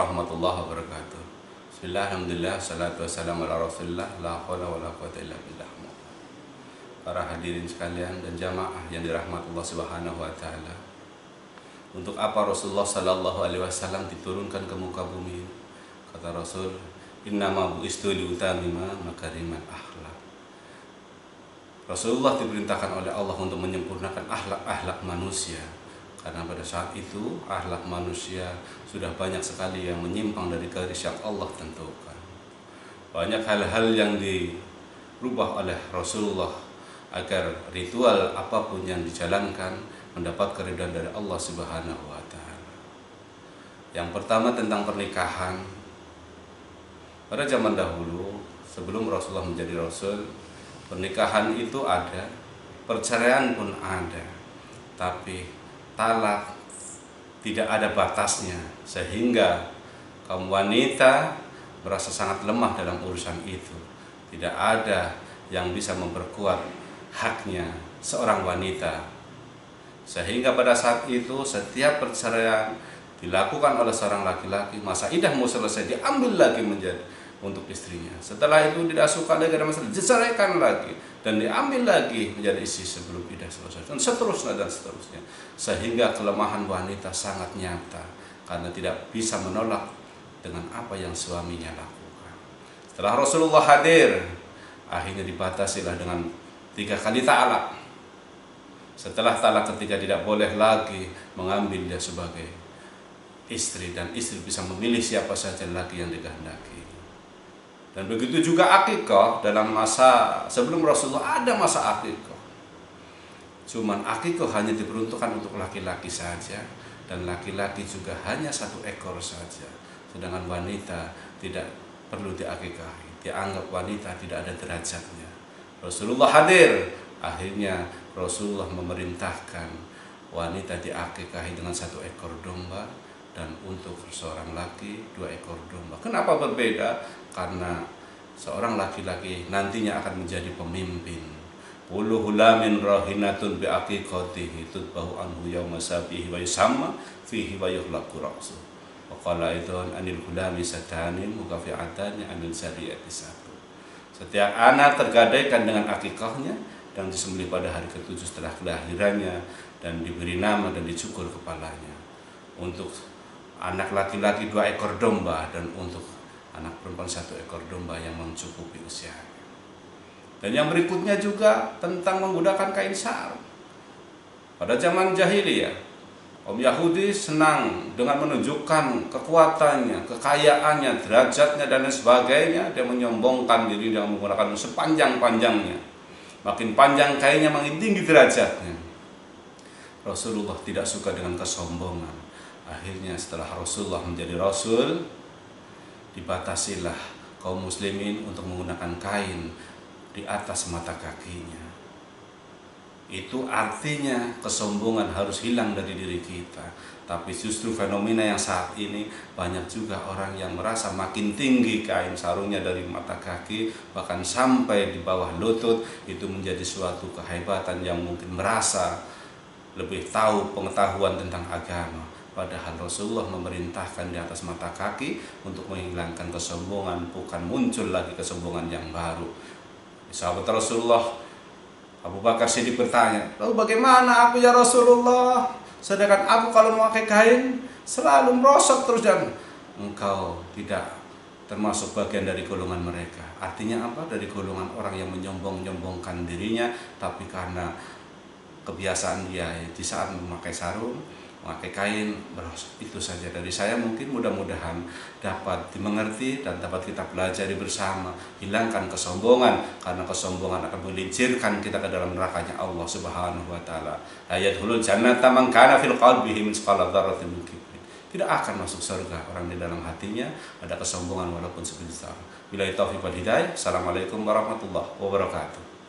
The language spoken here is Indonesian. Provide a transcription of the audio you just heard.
warahmatullahi wabarakatuh. Bismillah, alhamdulillah, salatu wassalamu ala rasulillah, la hawla wa la quwata illa billah. Para hadirin sekalian dan jamaah yang dirahmati Allah subhanahu wa ta'ala, untuk apa Rasulullah sallallahu alaihi wasallam diturunkan ke muka bumi? Kata Rasul, innama bu'istu liutamima makarimal akhlak. Rasulullah diperintahkan oleh Allah untuk menyempurnakan akhlak-akhlak manusia. Karena pada saat itu akhlak manusia sudah banyak sekali yang menyimpang dari garis yang Allah tentukan. Banyak hal-hal yang dirubah oleh Rasulullah agar ritual apapun yang dijalankan mendapat keridhaan dari Allah Subhanahu wa ta'ala. Yang pertama tentang pernikahan. Pada zaman dahulu sebelum Rasulullah menjadi Rasul, pernikahan itu ada, perceraian pun ada, tapi talak tidak ada batasnya, sehingga kaum wanita merasa sangat lemah dalam urusan itu. Tidak ada yang bisa memperkuat haknya seorang wanita, sehingga pada saat itu setiap perceraian dilakukan oleh seorang laki-laki, masa iddah mau selesai diambil lagi menjadi untuk istrinya. Setelah itu tidak suka lagi ada masalah, diceraikan lagi dan diambil lagi menjadi istri sebelum iddah selesai, dan seterusnya dan seterusnya, sehingga kelemahan wanita sangat nyata karena tidak bisa menolak dengan apa yang suaminya lakukan. Setelah Rasulullah hadir, akhirnya dibatasilah dengan 3 kali talak. Setelah talak ketiga tidak boleh lagi mengambil dia sebagai istri, dan istri bisa memilih siapa saja laki yang dikehendaki. Dan begitu juga akikah. Dalam masa sebelum Rasulullah ada masa akikah, cuman akikah hanya diperuntukkan untuk laki-laki saja, dan laki-laki juga hanya 1 ekor saja. Sedangkan wanita tidak perlu diakikahi, dianggap wanita tidak ada derajatnya. Rasulullah hadir, akhirnya Rasulullah memerintahkan wanita diakikahi dengan 1 ekor domba, dan untuk seorang laki 2 ekor domba. Kenapa berbeda? Karena seorang laki-laki nantinya akan menjadi pemimpin. Kullu hulamin rahinatun bi aqiqatihi tutbahu anhu yawma sabihi wa yusamma fihi wa yuhlaqu ra'su. Wa qala aidan anil hulami satanin mukafi'atani anil sariyati satu. Setiap anak tergadaikan dengan akikahnya dan disembelih pada hari ke-7 setelah kelahirannya, dan diberi nama dan dicukur kepalanya. Untuk anak laki-laki 2 ekor domba, dan untuk anak perempuan 1 ekor domba yang mencukupi usianya. Dan yang berikutnya juga tentang menggunakan kain sarung. Pada zaman jahiliyah, kaum Yahudi senang dengan menunjukkan kekuatannya, kekayaannya, derajatnya dan lain sebagainya. Dia menyombongkan diri dengan menggunakan sepanjang-panjangnya. Makin panjang kainnya makin tinggi derajatnya. Rasulullah tidak suka dengan kesombongan. Akhirnya setelah Rasulullah menjadi Rasul, dibatasilah kaum muslimin untuk menggunakan kain di atas mata kakinya. Itu artinya kesombongan harus hilang dari diri kita. Tapi justru fenomena yang saat ini banyak juga orang yang merasa makin tinggi kain sarungnya dari mata kaki, bahkan sampai di bawah lutut, itu menjadi suatu kehebatan yang mungkin merasa lebih tahu pengetahuan tentang agama. Padahal Rasulullah memerintahkan di atas mata kaki untuk menghilangkan kesombongan, bukan muncul lagi kesombongan yang baru. Sahabat Rasulullah Abu Bakar Siddiq bertanya, lalu bagaimana aku ya Rasulullah? Sedangkan aku kalau memakai kain selalu merosot terus, dan engkau tidak termasuk bagian dari golongan mereka. Artinya apa? Dari golongan orang yang menyombong-nyombongkan dirinya, tapi karena kebiasaan dia di saat memakai sarung, memakai kain merosot. Itu saja dari saya, mungkin mudah-mudahan dapat dimengerti dan dapat kita pelajari bersama. Hilangkan kesombongan, karena kesombongan akan melincirkan kita ke dalam nerakanya Allah Subhanahu wa taala. Ayadkhulul jannata man kana fil qalbihi mithqala dzarratin min kibrin. Tidak akan masuk surga orang di dalam hatinya ada kesombongan walaupun sebesar. Billahi taufiq wal hidayah. Assalamualaikum warahmatullahi wabarakatuh.